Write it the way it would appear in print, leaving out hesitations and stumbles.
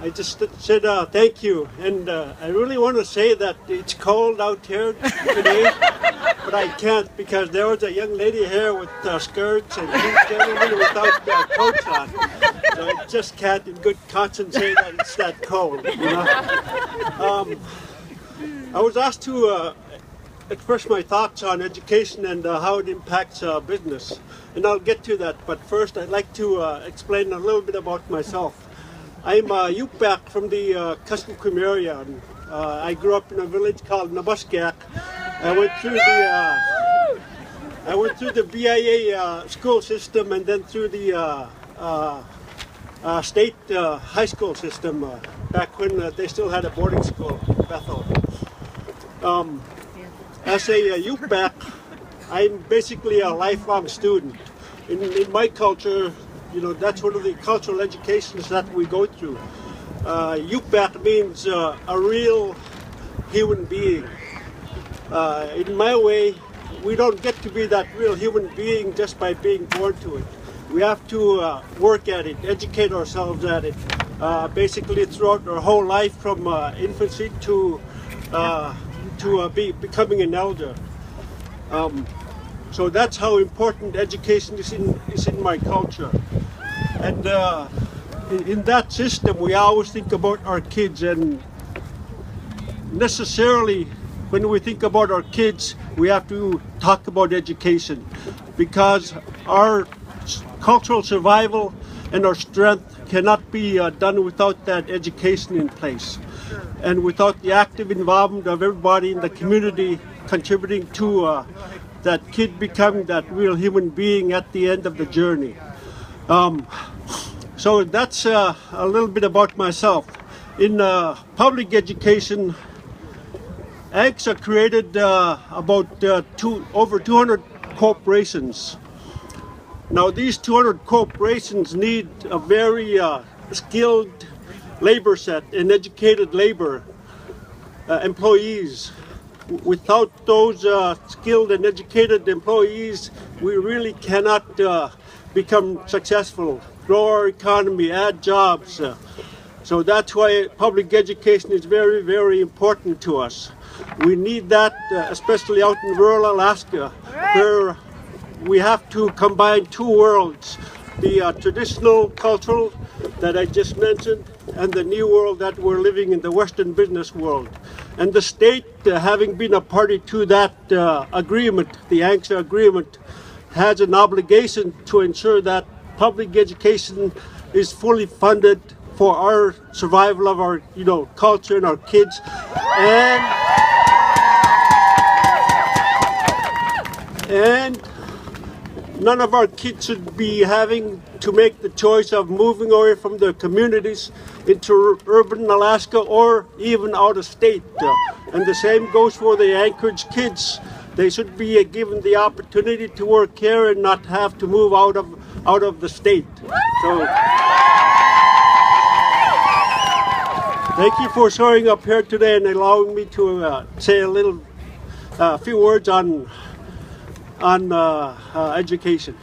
I just said thank you, and I really want to say that it's cold out here today, but I can't because there was a young lady here with skirts and two gentlemen without coats on. So I just can't in good conscience say that it's that cold, you know. I was asked to express my thoughts on education and how it impacts business, and I'll get to that, but first I'd like to explain a little bit about myself. I'm a Yup'ik from the Kuskokwim area. And, I grew up in a village called Nabuskak. I went through the BIA school system and then through the state high school system back when they still had a boarding school, Bethel. As a Yup'ik, I'm basically a lifelong student. In my culture, you know, that's one of the cultural educations that we go through. Yup'ik means a real human being. In my way, we don't get to be that real human being just by being born to it. We have to work at it, educate ourselves at it, basically throughout our whole life from infancy to becoming an elder. So that's how important education is in my culture. And in that system, we always think about our kids, and necessarily when we think about our kids, we have to talk about education, because our cultural survival and our strength cannot be done without that education in place, and without the active involvement of everybody in the community contributing to that kid becoming that real human being at the end of the journey. So that's a little bit about myself. In public education, AGs are created about over 200 corporations. Now these 200 corporations need a very skilled labor set and educated labor employees. Without those skilled and educated employees, we really cannot become successful, grow our economy, add jobs. So that's why public education is very, very important to us. We need that, especially out in rural Alaska, where we have to combine two worlds, the traditional cultural that I just mentioned, and the new world that we're living in, the Western business world. And the state, having been a party to that agreement, the ANCSA agreement, has an obligation to ensure that public education is fully funded for our survival of our, culture and our kids. And none of our kids should be having to make the choice of moving away from their communities into urban Alaska or even out of state. And the same goes for the Anchorage kids. They should be given the opportunity to work here and not have to move out of the state. So, thank you for showing up here today and allowing me to say a few words on education.